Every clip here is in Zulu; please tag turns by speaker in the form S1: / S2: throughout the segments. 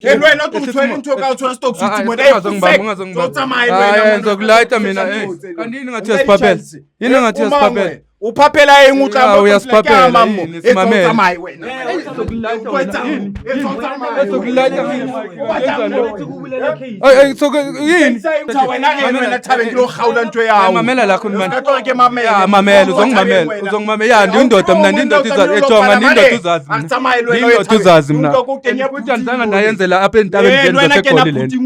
S1: Ke wena o tshwere ntho ka o tshwere stock city mo dai so tsamaya wena
S2: ngizokulayita mina kanti yini ngathi uyasiphaphela yini ngathi uyasiphaphela
S1: uphaphela eng o tla
S2: mo uyasiphaphela
S1: mammo tsamaya wena wena thabe ke lo gaula ntwe yawo
S2: mamela lakho man
S1: ke mamela
S2: mamela uzongimamela ya ndindoda mina ndindoda izazi ejonga ndindoda uzazi ndindoda uzazi mina ukuthi andizange ndayenzela apha entabeni zenu zaseGoli lento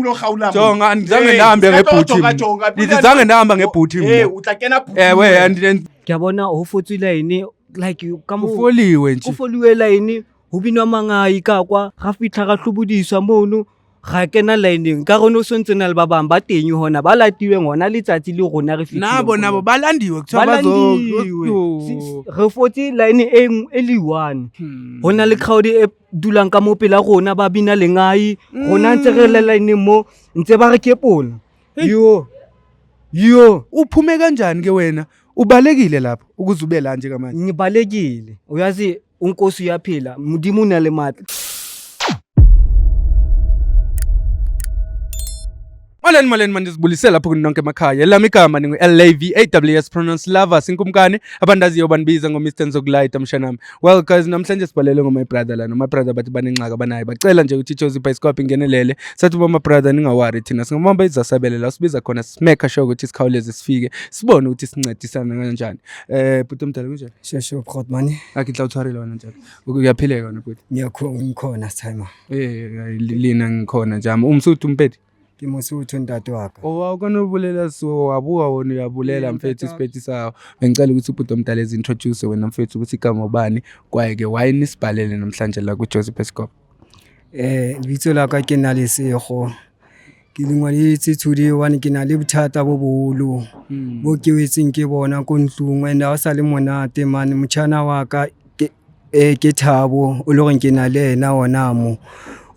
S2: jonga andizange ndahambe ngebhuthi ndizange ndahamba ngebhuthi ewe
S3: Ngiyabona hofotswe line like ka mo
S2: ufoliwe nje
S3: ufoliwe line ho binwa mangai ka kwa ga fitla ga hlobodiswa mono ga kena line ka rona o sontse na le ba bang ba teng hona ba latiwe ngona letsatsi le rona re fitile
S2: nabo balandiwe kuthiwa bazo
S3: re fotse line e le 1 hona le crowd e dulang ka mo pela rona ba bina lengai rona ntse re le line mo ntse ba re kepola yo
S2: uphume kanjani ke wena ubalekile lapho ukuze ube la nje kamanje
S3: ngibalekile uyazi unkosi uyaphila mudimo una le matla
S2: Maleni mandizibulisela lapho kunonke emakhaya lami igama ningu LAVAWS pronounce lovers inkumkane abandaziyo banibiza ngo Mr Nzokulayita mshanami. Well guys, namhlanje sibalele ngoma brother lana my brother bathi banenxaka banayo bacela nje ukuthi Jozi Bioscope ingenelele sathi my brother ningawari thina singomamba izasabelela sibiza khona smack show ukuthi sikhawuleze sifike sibone ukuthi sincedisana kanjani. Bhuti omdala kunjani?
S3: Shesho Khotmani
S2: akidla uthwarile wena njalo uyaphileka wena bhuti?
S3: Ngikhona time
S2: lina ngikhona njami umsuthu umpedi
S3: ke mosuthu ntate waka
S2: awukonobulela so wabuka wona uyabulela mfethu isiphethi sawo bengicela ukuthi ubhuti omdala introduce wena mfethu ukuthi igama ubani kwaye ke why nisibhalele namhlanje la ku Jozi Bioscope
S3: lebitso la ka ke na le sego ke lengwaletse thudi one ke na le bothata bo bolo bo ke wetseng ke bona ko ntlung ene a sa le monate man motšhana wa ka ke Thabo o le gore ke na le ena ona mo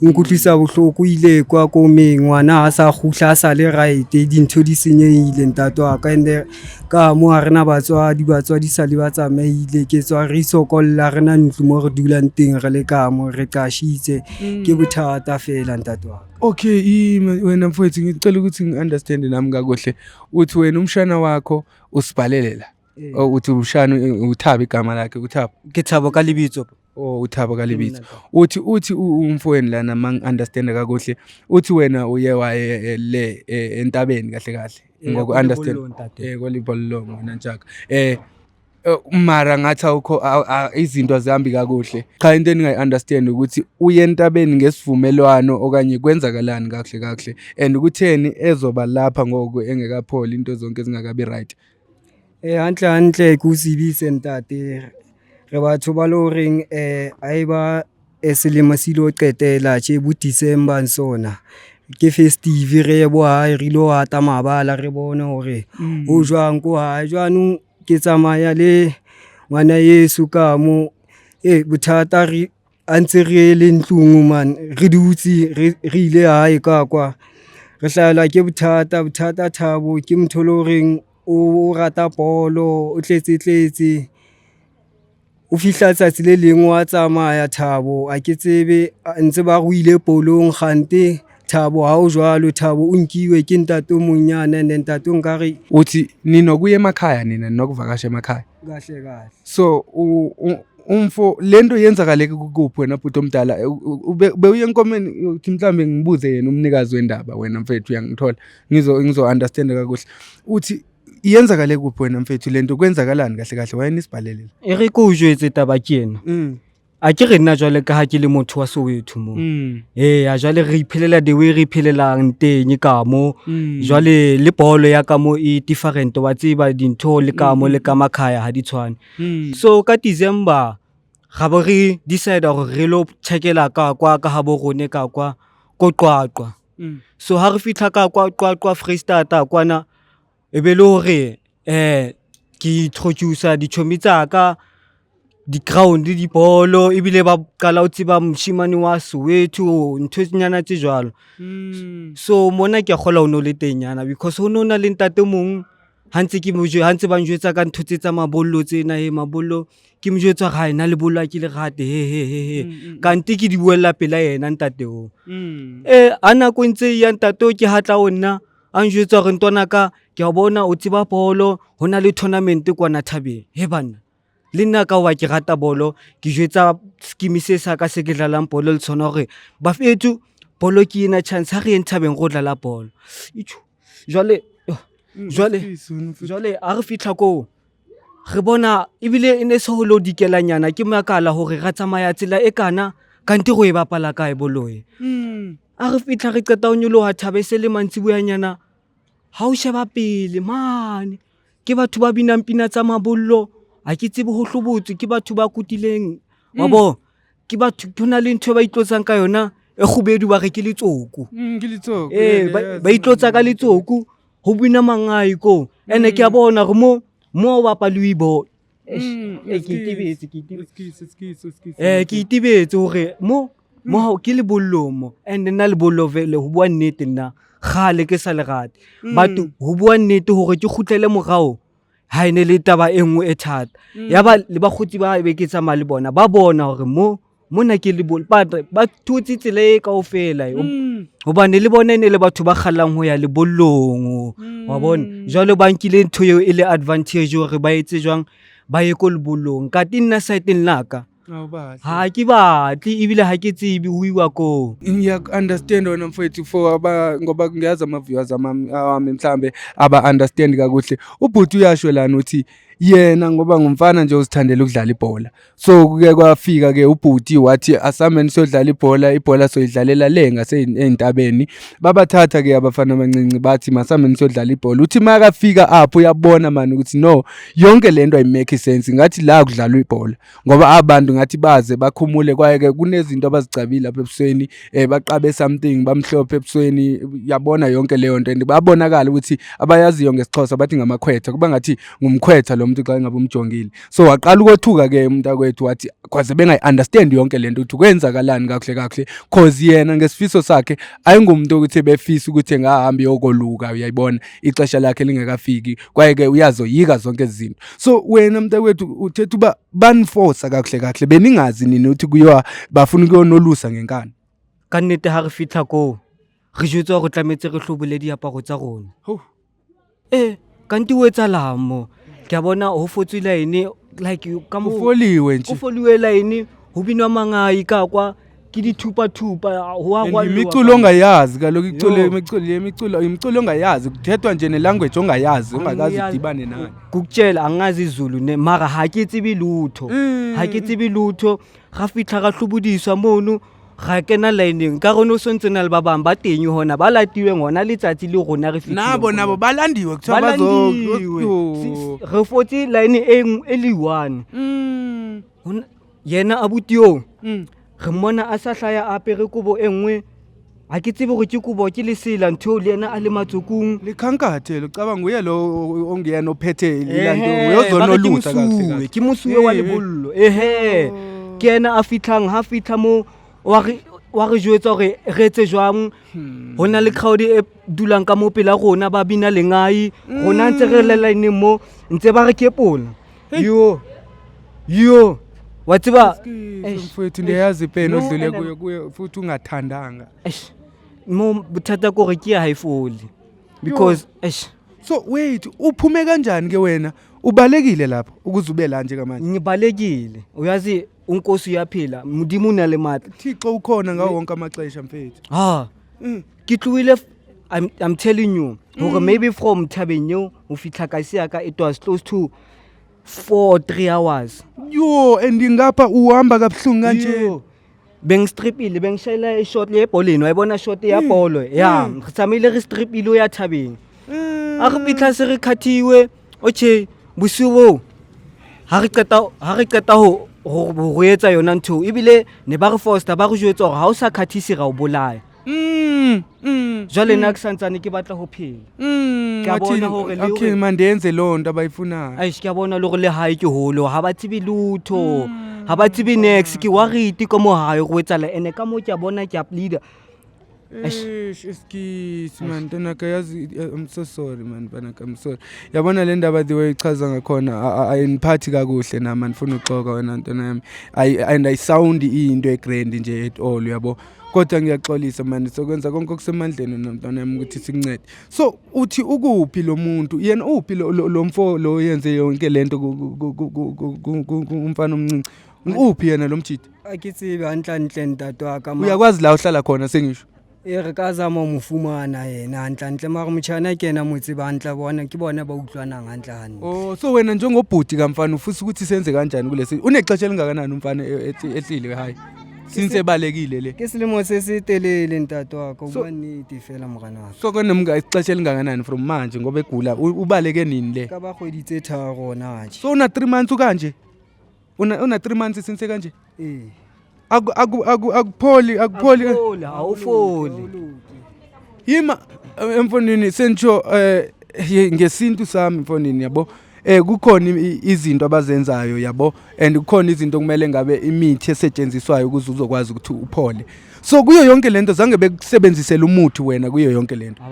S3: nkutlisa bohloko ile kwa ko mengwana a sa khutla sa le right dintho di senyehile ntate wa ka ende ka mo a rena batswadi sa le ba tsamaile ke tswa re sokolla rena ntlo mo re dulang teng re le ka mo re qashitse ke bothata fela ntate wa
S2: okay wena mfowethu ngicela ukuthi ngiunderstand nami kakuhle uthi wena umshana wakho usibhalele la uthi ushana uThabo igama lakhe uThabo
S3: ke Thabo ka lebitso
S2: uThabo ka lebitso uthi umfowenu lana mangi-understand kakuhle uthi wena uye waye le entabeni kahle ngoku understand kolibholongo wena njaka mara ngathi awukho izinto azihambi kakuhle cha into engingayi-understand ukuthi uye entabeni ngesivumelwano okanye kwenzakalani kahle and ukutheni ezoba lapha ngoku engekapholi into zonke ezingakabi right
S3: hantle kusibise ntate re batho ba lo reng aiba selemo silo qetela tše bo December sona ke festive re bo hae re lo ata mabala re bone hore o jwang ko hae jwanong ke tsamaya le ngwana Yesu ka mo bothata re antse re le ntlung man re dutse re ile hae ka kwa re hlala ke bothata Thabo ke mtholo reng o rata bolo o tletse o fihla tsatsi le leng wa tsamaya Thabo a ke tsebe ntse ba go ile polong gante Thabo ha o jwalo Thabo o nkiwe ke ntate monyana and ntate nkare
S2: uthi ninokuye emakhaya nina nokuvakasha emakhaya
S3: kahle
S2: so umfo lento yenzakale kuphi wena bhuti omdala ube uye enkomeni uthi mhlambe ngibuze yena umnikazi wendaba wena mfethu uyangithola ngizo understand kakuhle uthi iyenzakale kuphi wena mfethu lento kwenzakalani kahle wayenisibhalelela
S3: re ko jwetse taba ke yena a ke re nna jwale ka ha ke le motho wa Soweto mo a jwale re iphelela the way re iphelelang teng ka mo jwale le bolo ya ka mo e different wa tseba dintho le ka mo le ka makhaya ha di tshwane so ka December ga bo re decide gore re lo checkela ka kwa ka ha bo rone ka kwa ko Qwaqwa so ha re fitla ka kwa Qwaqwa Freestata kwana e be le hore ke introduce di chomi tsa ka di ground di bolo e bile ba qala o tseba moshimane wa Soweto ntho tsinyana tse jwalo so mona ke gola o no le tenyana because ho nona le ntate mong hantse ke mojo hantse ba njwetsa ka ntho tse tsa mabollo tsena mabollo ke mo jwetsa ga ena le bolla ke le rate he kante ke di buella pela yena ntate o a nako ntse ya ntate o ke hatla o nna a njwetsa gore ntwana ka ke a bona o tseba bolo ho na le tournament kwana Thabeng he bana le nna ka wa ke rata bolo ke jwetsa skimi se sa ka se ke dlalang bolo le tsona gore ba fethu bolo ke ena chance ha re Thabeng go dlala bolo jwale a re fitla ko re bona ebile ene se ho lo dikelanyana ke makala hore ra tsamaya tsela e kana kante go e bapala kae boloe a re fitla re qeta o nyoloha Thabe se le mantsiboyanyana ha o sheba pele mane ke batho ba binang pina tsa mabollo a ke tsebe ho hlobotse ke batho ba kutileng wa bo ke batho bona le ntho ba itlotsang ka yona e khubedu ba re ke letsoku ba itlotsa ka letsoku ho bina mangai ko ene ke a bona re mo ba paluibo ke itibetse hore mo ke le bollomo and nna le bollo vele ho bua nnete nna khale ke sa le rate batho ho bua nnete hore ke khutlele morao ha ene le taba e nngwe e thata yaba le bakgotsi ba be ke tsamaya le bona ba bona hore mona ke le bol ba thutse tsele kaofela hobane le bona ene le batho ba kgallang ho ya le bollong wa bona jwale ba nkile ntho eo e le advantage hore ba etse jwang ba ye ko le bollong ka tinna site nlaka ha ke batle ibile ha ke tsibi huiwa ko
S2: understand wena mfowethu for ngoba ngiyazi ama-viewers ami mhlambe aba-understand kakuhle ubhuti uyasho lana uthi yena ngoba ngumfana nje uzithandela ukudlala ibhola so kuke kwafika ke ubhuti wathi asameni siyodlala ibhola soyidlalela le ngasey'ntabeni babathatha ke abafana abancinci bathi masameni siyodlala ibhola uthi makafika apho uyabona mani ukuthi no yonke lento ayimake sense ngathi la kudlalwa ibhola ngoba abantu ngathi baze bakhumule kwaye kunezinto abazicabile lapha ebusweni baqabe something bamhlophe ebusweni yabona yonke leyo nto and babonakala ukuthi abayaziyo ngesixhosa bathi ngamakhwetha kuba ngathi ngumkhwetha lo muntu xa ngabe umjongile so waqala ukothuka ke umntakwethu wathi kwaze bengayi-understand yonke lento ukuthi kwenzakalani kakuhle cause yena ngesifiso sakhe ayingumuntu ukuthi befisa ukuthi engahamba yokoluka uyayibona ixesha lakhe lingekafiki kwaye ke uyazoyika zonke izinto so wena mntakwethu uthetha uba banforce kakuhle beningazi nini ukuthi kuyiwa bafuna ukuyonolusa ngenkani
S3: ka nnete ha re fitla ko re jwetswa go tlametse re hlobole diaparo tsa rona kanti o etsa lamo ke bona ho fotswe line like ka mo
S2: foliwe nje
S3: o foliwe line ho binwa mangai ka kwa ke dithupa ho wa kwa
S2: imiculo ongayazi kaloku imiculo ongayazi kuthethwa nje nelanguage ongayazi ungakazi udibane nayo
S3: kukutshela angazi izulu ne mara ha ke tsibi lutho ga fitla ga hlubudiswa mono ga kena lineng ka rona o sontse na le ba bang ba teng hona ba latiwe ngona letsatsi le rona re fitla
S2: nabo balandiwe kuthiwa bazo
S3: re fotse line e le 1 yena abutio re mona a sa hlaya apere kubo engwe ha ke tsebe gore ke kubo ke lesela ntho le yena a le matsokung
S2: le khankathe lo cabanga uye lo ongiyena ophethe ilanto uyozonolusa kahle
S3: ke mosuwe wa lebollo ke yena a fitlang ha fitla mo wa re jwetsa gore re etse jwang hona le crowd e dulang ka mo pela rona ba bina lengai rona ntse re le line mo ntse ba re kepola yo wa tseba
S2: mfowethu ndiyazi pena odlule kuyo futhi ungathandanga
S3: mo buthata gore ke high fall because
S2: so wait uphume kanjani ke wena ubalekile lapho ukuze ube la nje kamanje
S3: ngibalekile uyazi unkosi uyaphila mudimo unale matla
S2: Thixo ukhona ngawo wonke amaxesha mfethu
S3: ke tluile I'm telling you maybe from Thabeng o fitla ka se ka it was close to 4-3 hours
S2: and ngapha uhamba kabhlungu kanje
S3: bengstripile bengishayela ishot lebholeni wayibona shot ya bolo ngitsamile re stripile o ya Thabeng a re fitla se re khathiwe busuwo ha re qeta ho etsa yona ntho ebile ne ba re foster ba re jwetsa hore ha o sa khathisi ra o bolaya jwale nna ke santsane ke batla ho phela ke bona hore le
S2: okay mandenze lo nto abayifunayo
S3: aish ke bona le gore le hae ke holo ha ba tsibi lutho ha ba tsibi next ke worried ka mo hae go etsala ene ka mo ke bona ke up leader
S2: Excuse man, Tanaka yazi I'm so sorry man, Banaka I'm sorry. Yabona le ndaba the way ichaza ngakhona ayiniphathi kakuhle na man, ngifuna uxoka wena ntona yami. And I sound into egrand nje at all yabo. Kodwa ngiyaxolisa man, sokwenza konke okusemandleni nomntwana yami ukuthi sikuncede. So uthi ukuphi lo muntu? Yena uphi lo mfo lo yenze yonke lento umfana omncinci? Uphi yena lo mjidi?
S3: Akitsibe hantle ntate wa ka.
S2: Uyakwazi la uhlala khona sengisho.
S3: Re ka zama mo fumana yena hantle mara motjhana ke ena motse ba hantle bona ke bona ba utlwanang hantle.
S2: Oh so wena njengobhuti kamfana ufisa ukuthi senze kanjani kulesi? Unexesha elingakanani umfana ehlile hayi? Since ebalekile le.
S3: Ke selemo se setelele ntate wa ka uba nnete fela morana wa.
S2: So konemga ixesha elingakanani from manje ngoba egula ubaleke nini le?
S3: Ka ba kgweditse 3 na nje.
S2: So una 3 months kanje? Una 3 months since kanje? Akupholi
S3: awufoli
S2: yima emfonini sentsho ngesintu sami emfonini yabo kukhona izinto abazenzayo yabo and kukhona izinto kumele ngabe imithi esetshenziswayo ukuze uzokwazi ukuthi uphole. So kuyo yonke lento zange bekusebenzisela umuthi wena kuyo yonke lento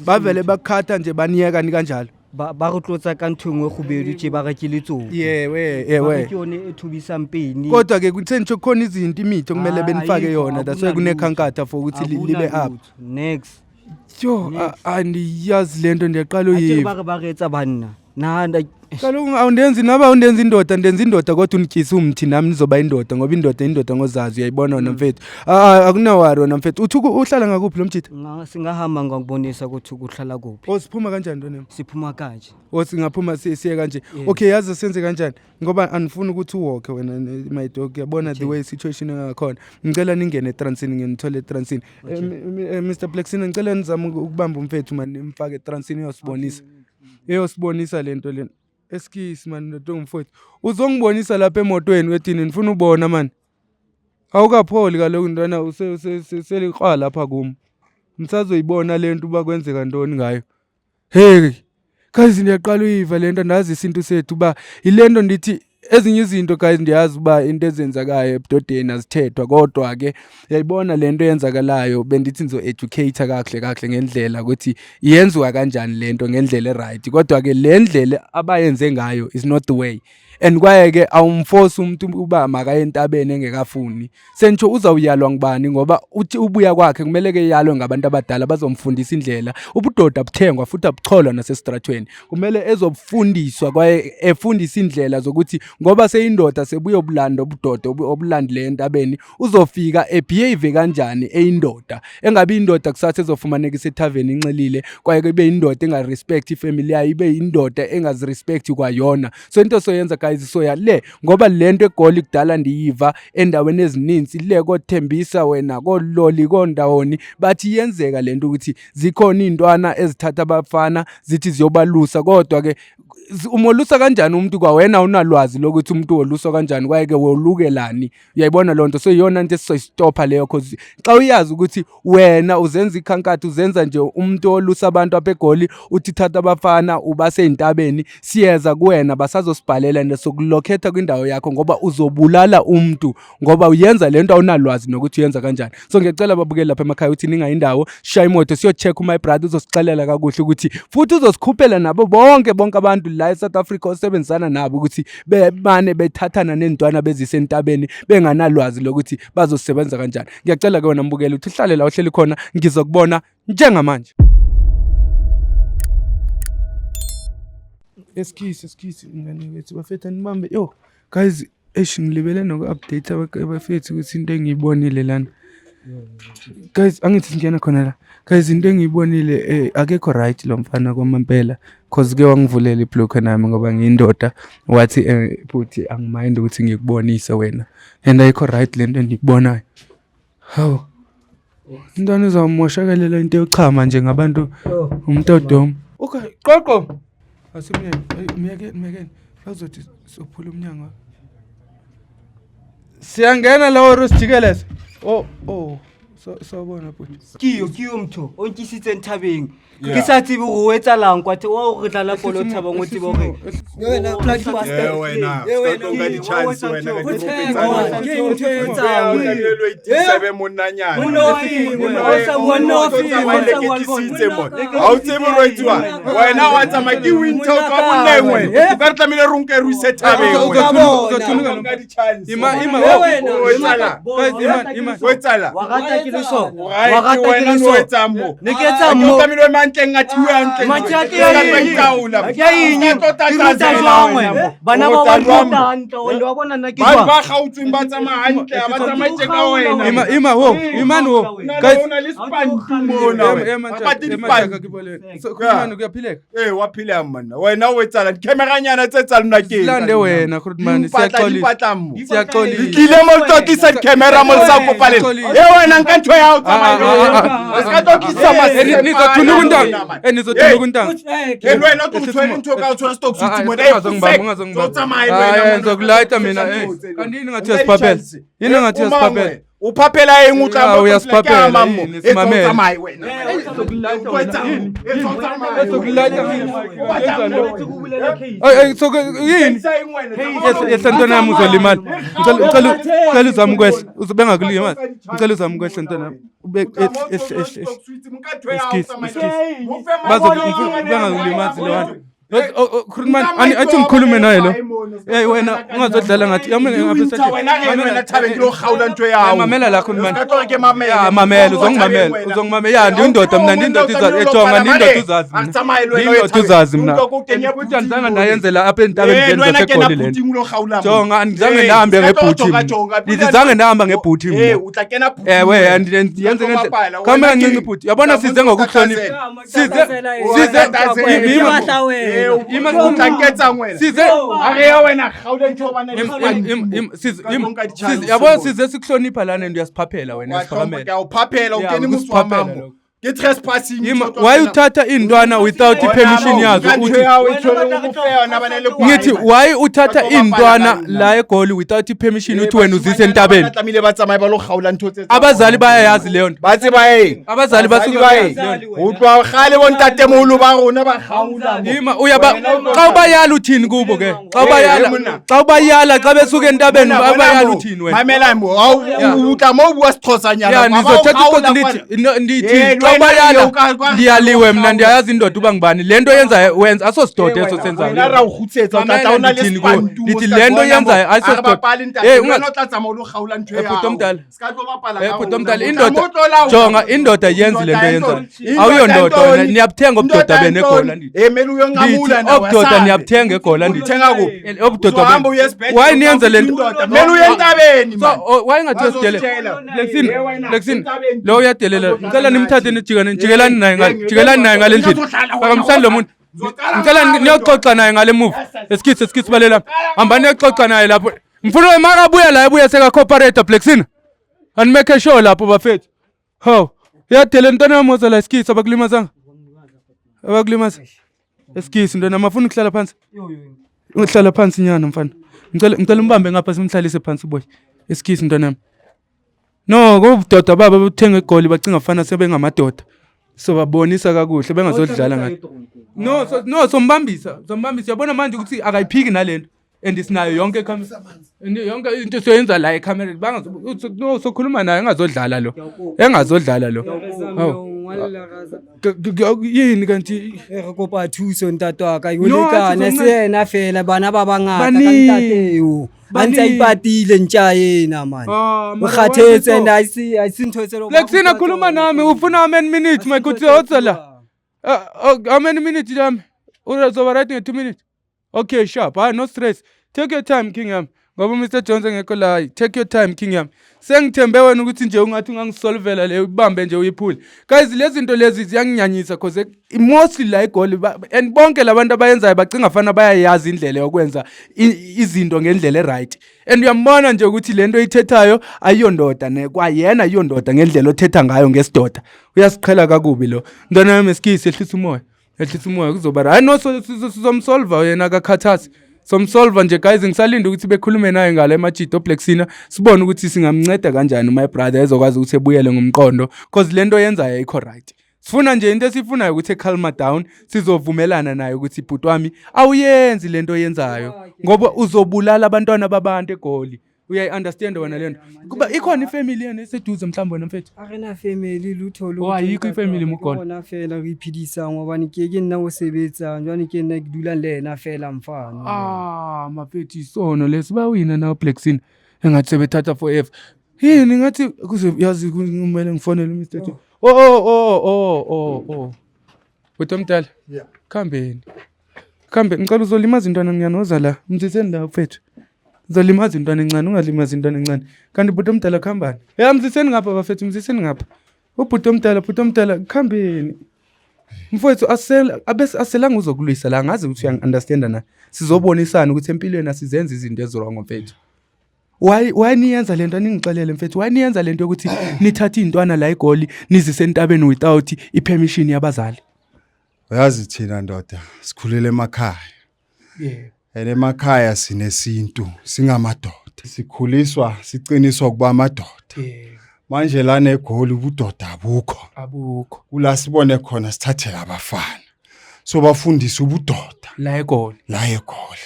S2: bavele bakhatha nje baniyeka ni kanjalo
S3: ba re tlotsa ka nthongwe khubedu tje ba rekile tso
S2: we
S3: ke yone ethubisa mpeni
S2: kodwa ke kuthentsho khona izinto imithi okumele benifake yona that's why kunekhankatha for ukuthi libe up
S3: next
S2: jo andiyazi lento ndiyaqala uyiva
S3: ba retsa banna nanda
S2: kaloku awundenzi naba undenza indoda ndenza indoda kodwa unityisa umthi nami nizoba indoda ngoba indoda ngozazi uyayibona wena mfethu akunawari wena mfethu uthi uhlala ngakuphi lo mjidi
S3: singahamba ngakubonisa ukuthi ukuhlala kuphi
S2: siphuma kanjani ntwana
S3: siphuma kanje
S2: singaphuma siye kanje okay yazi senze kanjani ngoba anifuni ukuthi uwalke wena my dog yabona the way situation ngakhona ngicela ningene etransini ngenithole etransini Mr Plexina ngicela nizame ukubamba umfethu man nimfake etransini yosibonisa lento lena eskisi man ntomfowethu uzongibonisa lapha emotweni wethini ngifuna ubona man awukapholi kaloku ntwana useliqala lapha kum msazoyibona lento uba kwenzeka ntoni ngayo hey kazi ndiyaqala uyiva lento ndazi isintu sethu ba ilento ndithi ezinye izinto guys ndiyazi uba into ezenzakayo ebudodeni azithethwa kodwa ke yayibona lento yenzakalayo bendithi nizo educate kahle ngendlela ukuthi iyenziwa kanjani lento ngendlela eright kodwa ke le ndlela abayenze ngayo is not the way and kwaye ke awumforce umuntu uba makaye entabeni engekafuni sentsho uzawuyalwa ngibani ngoba uthi ubuya kwakhe kumele ke yalwe ngabantu abadala bazomfundisa indlela ubudoda buthengwa futhi abucholwa nasestratweni kumele ezofundiswa kwaye efundisa indlela zokuthi ngoba seyindoda sebuye obulanda obudoda obulandile entabeni uzofika ebehave kanjani eyindoda engabe indoda kusasa ezofumaneka isethaveni inxelile kwaye ke ibe indoda engarespect ifamily yayo ibe indoda engazirespect kwayona so into soyenza guys so ya le ngoba lento egoli kudala ndiyiva endaweni ezininzi le kothembisa wena kololi kondawoni bathi yenzeka lento ukuthi zikhona intwana ezithatha abafana zithi ziyobalusa kodwa ke umolusa kanjani umuntu kwawena unalwazi lokuthi umuntu wolusa kanjani kwaye ke wolukelani uyayibona lonto so iyona into esizoyistopa leyo cause xa uyazi ukuthi wena uzenza ikhankatha uzenza nje umuntu olusa abantu apha eGoli uthi thatha abafana ubase entabeni siyeza kuwena basazosibhalela nesokulokhetha kwindawo yakho ngoba uzobulala umuntu ngoba uyenza lento awunalwazi nokuthi uyenza kanjani so ngiyacela babukele lapha emakhaya uthi ninga indawo shaya imoto siyocheck my brother uzosixelela kakuhle ukuthi futhi uzosikhuphela nabo bonke abantu la eSouth Africa osebenzisana nabo ukuthi bemane bethathana nentwana bezisentabeni benganalwazi lokuthi bazosebenza kanjani ngiyacela ke wena mbukeli uthi hlale la uhleli khona ngizokubona njengamanje Excuse ngane wethu bafethu nibambe yo guys ngilibele noku-update abafethu ukuthi into engiyibonile lana guys angithi singena khona la guys into engiyibonile akekho right lo mfana kwamampela cause ke wangivulela iblock nami ngoba ngiyindoda wathi futhi angimind ukuthi ngikubonise wena and ayikho right lento endikubonayo hawo intwana izawumoshakalela into yochama nje ngabantu umntodom okay qoqo asimyeke bazothi sophula umnyango siyangena lawo rosijikeleza oh Sawubona bhuti.
S3: Kiyo mtho o nkisitse nthabeng ke sa tsebe go etsa lang kwa te wa go dlala polo thaba ngo tsebo gore wena bloody bastard
S1: wena ka di chance wena ka di sebe monanyana wena wa tsama ke winter ka monengwe o ka tlamile ronke re se thabeng ka di chance
S2: Ima
S1: o tsala
S3: wa rata ke le so
S1: wena no etsammo
S3: ne ke etsa mo
S1: tlamile mantleng a thiwa ntle
S3: bana ba wa ntlo wa bona nna ke
S1: ba gautsweng ba tsama hantle ba tsamaitse ka wena
S2: Ima wo
S1: guys una le spantu mona
S2: Khulumani kuyaphileka
S1: waphila manna wena o etsala camera nyana tse tsa lona ke
S2: Lande wena Khulumani siyaxolisa
S1: ikile mo tokisa camera mo sa kopaleng wena nka ntho ya o tsamaya ska tokisa
S2: nizothuluka untanga nizothuluka untanga
S1: wena tu tshwere ntho ka o tshwere stock suit mo
S2: ngizokulayita mina kanti yini ngathi uyasiphaphela yini ngathi uyasiphaphela
S1: uphaphela eng o tla
S2: uyasiphaphela
S1: mammo
S2: simamela
S1: wena
S2: so yini yesantwana yami uzolimala ngicela uzame ukwehla ubengakulima ngicela uzame ukwehla ntwana yami bengakulimazi lewana Khulumani athi ngikhulume naye lo wena ungazodlala ngathi mamela la Khulumani mamela uzongimamela ndindoda mina ndindoda ejonga ndindoda uzazi mina andizange ndayenzela apha entabeni zaseGoli lento jonga andizange ndahambe ngebhuthi ndizange ndahamba ngebhuthi ewe yenze ngendlela kamera ncinci ibhuthi yabona size ngokuhlonipha size yabo size sikuhlonipha lana ndiyasiphaphela wena siphaphela
S1: ke trespassing
S2: why uthatha indwana without permission yazo ngithi why uthatha indwana la eGoli without permission uthi wena uzise entabeni
S1: tlamile ba tsamaya ba lo gaula ntho tse
S2: abazali bayayazi leyo nto
S1: ba tseba
S2: abazali basuka bayazi
S1: utlwa gale bontate moholo ba rona ba gaula
S2: uyaba xa ubayala uthini kubo ke xa ubayala xa besuka entabeni babayala uthini wena
S1: mamela mo utla mo bua Sixhosa nyana
S2: ngizothetha ndithi bayala ndiyaliwe mina ndiyayazi indoda uba ngibani lento yenzayo wenza asosidoda eso senzayo
S1: nara ukhutsetsa tata una le spantu
S2: ndithi lento yenzayo asosidoda
S1: ungatlatsa lo gaula ntho ya
S2: bhuti omdala
S1: sikatlo bapala
S2: bhuti omdala indoda jonga indoda yenzi lento yenzayo awuyondoda wena niyabuthenga obudoda bene eGola ndithi
S1: mele uyonqamula
S2: nawe obudoda niyabuthenga eGola ndithi
S1: thenga kuphi
S2: obudoda why niyenze lento
S1: mele uyentabeni
S2: why ngathi usidele Lexin lo uyadelela ngicela nimthathe jikelani naye ngale ndlela akamsani lo muntu ngicela niyoxoxa naye ngale move esikhithi balela hamba niyoxoxa naye lapho mfuna emakabuya la ebuya seka cooperator Blexin and make sure lapho bafethu how yadelela ntwana yamoza la esikhithi abakulimazanga esikhithi ntwana mafuna ukuhlala phansi uhlala phansi nyana mfana ngicela umbambe ngapha simhlalise phansi boy esikhithi ntwana yami no kubudoda baba bethenga eGoli bacinga fana sebengamadoda so babonisa kakuhle bengazodlala ngathi no sombambisa yabona manje ukuthi akayiphiki nalento and isinayo yonke camera yonke into soyenza la ecamera no sokhuluma naye engazodlala lo yini kanti
S3: re kopa thuso ntate wa ka yolekana sena fela bana ba bangata ka ntateo bantsa ipatile ntja yena man ukhathetse and I see ntho tselo
S2: Lexina khuluma nami ufuna how many minutes my good hotsala how many minutes yami uzoba right in 2 minutes okay sharp no stress take your time king yami ngoba Mr Johnson ngekho la take your time king yami sengithembe wena ukuthi nje ungathi ungangisolvela le ubambe nje uyiphule guys lezi zinto lezi ziyanginyanyisa because mostly la eGoli and bonke labantu abayenzayo bacinga fana bayayazi indlela yokwenza izinto ngendlela eright and uyambona nje ukuthi lento ithethayo ayiyondoda nekwayena ayiyondoda ngendlela othetha ngayo ngesidoda uyasiqhela kakubi lo ntwana yami esikisi ehlisa umoya kuzoba hayi no sizomsolva yena akakhathasi somsolva nje guys ngisalinda ukuthi bekhulume naye ngale Majito Blacksina sibone ukuthi singamnceda kanjani my brother ezokwazi ukuthi ebuyele ngomqondo because lento yenzayo ayikho right. Sifuna nje into esifunayo ukuthi calm down sizovumelana naye ukuthi ibhuti wami awuyenzi lento yenzayo ngoba uzobulala abantwana babantu eGoli. Uyayi-understand wena lento kuba ikhona ifamily yena eseduze mhlawumbe wena mfethu
S3: arena family lutho lo
S2: ayikho ifamily mugona
S3: bona fela re iphidisa ngoba ke nna o sebetsa njwane ke nna ke dula le yena fela mfana
S2: mafethu isono lesiba wina nawo Blacksina engathi sebethatha forever yini ngathi kuze yazi kumele ngifonele Mr. Utomdala khambeni ngicela uzolimaza intwana ngiyanoza la mziseni la mfethu uzolimaza intwana encane ungalimaza intwana encane kanti bhuti omdala khambani mziseni ngapha bafethu mziseni ngapha ubhuti omdala khambeni mfowethu aselanga uzokulwisa la ngazi ukuthi uyangi-understand na sizobonisana ukuthi empilweni asizenze izinto ezirong mfethu. Why niyenza lento aningixelele mfethu why niyenza lento ukuthi nithatha intwana la eGoli nizise entabeni without ipermission yabazali?
S1: Uyazi thina ndoda sikhulele emakhaya. Emakhaya sinesintu singamadoda. Sikhuliswa siqiniswa kuba amadoda. Manje lana eGoli ubudoda abukho. Kula sibone khona sithathela abafana. So bafundisa ubudoda
S2: la eGoli.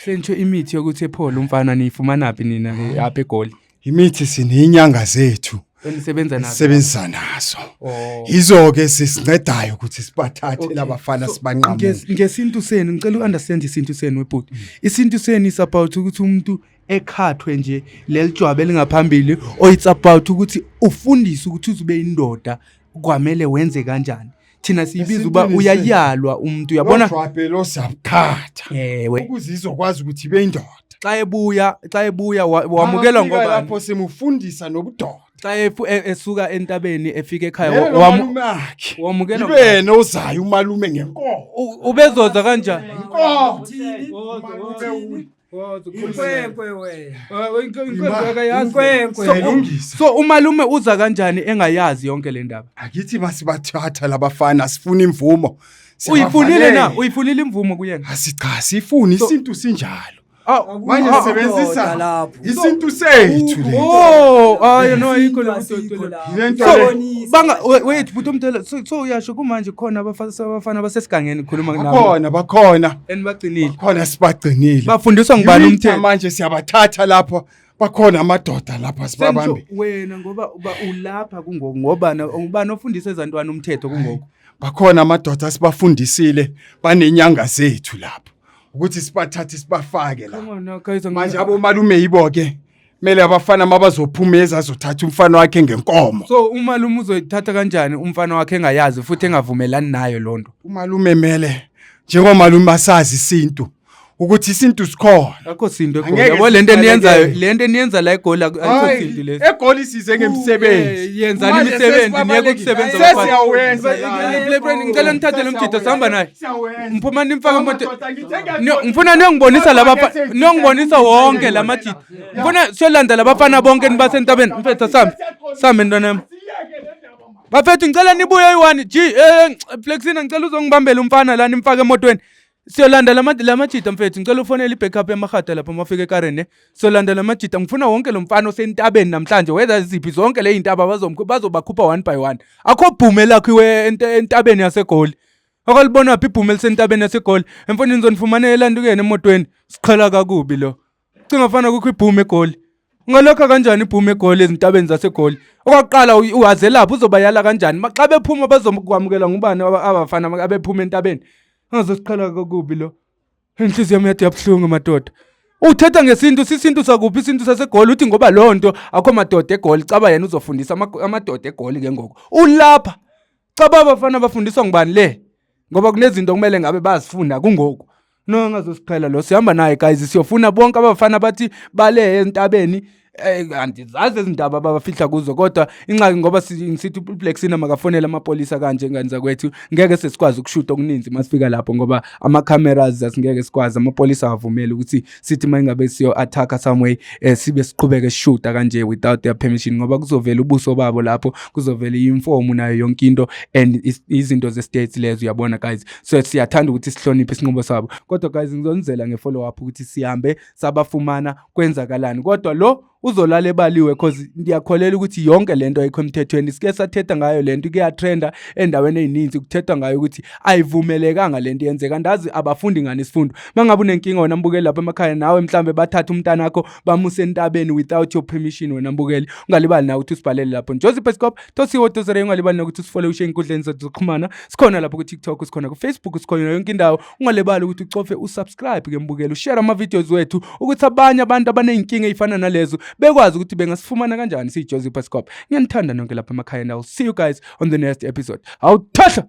S2: Sentsho imithi yokuthi epholo umfana niyifumanaphi nina apha eGoli?
S1: Imithi sininyanga zethu
S2: enisebenza
S1: nazo. Yizo ke sisincedayo ukuthi sibathathe labafana sibanqamuke.
S2: Ngesintu senu ngicela uunderstand isintu senu webhuti. Isintu senu is about ukuthi umuntu ekhathwe nje lelijwabe lingaphambili or it's about ukuthi ufundise ukuthi uzube indoda kwamele wenze kanjani. Thina siyibiza uba uyayalwa umuntu uyabona
S1: lo sabukhatha ukuze izokwazi ukuthi ibe indoda
S2: xa ebuya wamukelwa ngoba
S1: lapho simufundisa nobudoda
S2: xa esuka entabeni efika ekhaya
S1: wamukelwa ibena ozayo umalume ngenkomo
S2: ubezoza kanjani so umalume uza kanjani engayazi yonke le ndaba?
S1: Akithi masibathatha labafana sifuna imvumo.
S2: Uyifunile imvumo kuyena?
S1: Asicha sifuni isintu sinjalo. Manje sisebenzisa lapho isintu sethu
S2: yikho lento wait bhuti omdala so uyasho kumanje khona abafana basesigangeni khuluma
S1: nabo bakhona
S2: enibagcinile
S1: khona sibagcinile
S2: bafundiswa ngibani umthetho
S1: manje siyabathatha lapho bakhona amadoda lapha sibabambe
S2: wena ngoba ulapha kungoku ngobani ofundisa ezantwana umthetho kungoku
S1: bakhona amadoda sibafundisile banenyanga zethu lapho ukuthi sibathathe sibafake la manje abomalume yibo ke mele abafana mabazophumeza azothatha umfana wakhe ngenkomo.
S2: So umalume uzoyithatha kanjani umfana wakhe engayazi futhi engavumelani nayo lonto?
S1: Umalume mele njengomalume basazi isintu ukuthi isintu sikhona
S2: akho sinto eGoli yabo lento eniyenza la eGoli akho sinto lesi
S1: eGoli size ngemisebenzi
S2: yenza imisebenzi niye ukusebenza
S1: sesiyawenza
S2: ngicela nithathe lo mjito sihamba naye mphuma nimfaka emoto ngifuna niyongibonisa niyongibonisa wonke la majito ngifuna siyolanda labafana bonke nibasentabeni mfethu sambe ntwana bafethu ngicela nibuye yi1 Blacksina ngicela uzongibambela umfana la nimfaka emotweni siyolanda la majita mfethu ngicela ufonele ibackup yamahata lapha mafika eKarene siyolanda la majita ngifuna wonke lo mfana osentabeni namhlanje whether iziphi zonke le intaba bazobakhupha one by one akho bhume lakho entabeni yaseGoli akalibona phi ibhume lisentabeni yaseGoli emfonini nizonifumanela ndukene emotweni siqhala kakubi lo cingafana kukho ibhume eGoli ngalokho kanjani ibhume eGoli ezintabeni zaseGoli okwaqala uwaze lapho uzobayala kanjani xa bephuma bazokwamukela ngubani abafana abephuma entabeni ngazosikhala kakubi lo inhliziyo yami yathi yabhlungu madoda uthetha ngesintu sisintu sakuphi isintu saseGoli uthi ngoba lonto akho madoda eGoli caba yena uzofundisa amadoda eGoli ke ngoko ulapha caba abafana bafundiswa ngibani le ngoba kunezinto kumele ngabe bazifunda kungoku no ngazosikhala lo sihamba naye guys siyofuna bonke abafana bathi bale entabeni andizazi izindaba abafihla kuzo kodwa inxaki ngoba sithi uBlack Sina makafonela amapolisa kanje ngani zakwethu ngeke sesikwazi ukushuta okuninzi masifika lapho ngoba ama-cameras asingeke sikwazi amapolisa avumeli ukuthi sithi mayingabe siyo attack somewhere sibe siqhubeke sishuta kanje without their permission ngoba kuzovela ubuso babo lapho kuzovela i-inform nayo yonke into and izinto ze-states lezo uyabona guys so siyathanda ukuthi sihloniphe isinqumo sabo kodwa guys ngizonizela nge-follow up ukuthi sihambe sabafumana kwenzakalani kodwa lo uzolala ebaliwe because ngiyakholela ukuthi yonke lento ayikho emthethweni sike sathetha ngayo lento kuyatrenda endaweni ezininzi kuthethwa ngayo ukuthi ayivumelekanga lento yenzeka ndazi abafundi ngani isifundo mangabe unenkinga wena mbukeli lapha emakhaya nawe mhlambe bathatha umntana wakho bamuse entabeni without your permission wena mbukeli ungalibali nawe ukuthi usibhalele lapho Joseph Escope tosiwo tosere ungalibali nawe ukuthi usifollow ushe inkundleni zokuxhumana sikhona lapho ku TikTok sikhona ku Facebook sikhona yonke indawo ungalibali ukuthi ucofe usubscribe ke mbukeli ushare ama videos wethu ukuthi abanye abantu abanenkinga ezifana nalezo bekwazi ukuthi bengasifumana kanjani siJoseph Escope ngiyanithanda nonke lapha emakhaya and I'll see you guys on the next episode awuthahla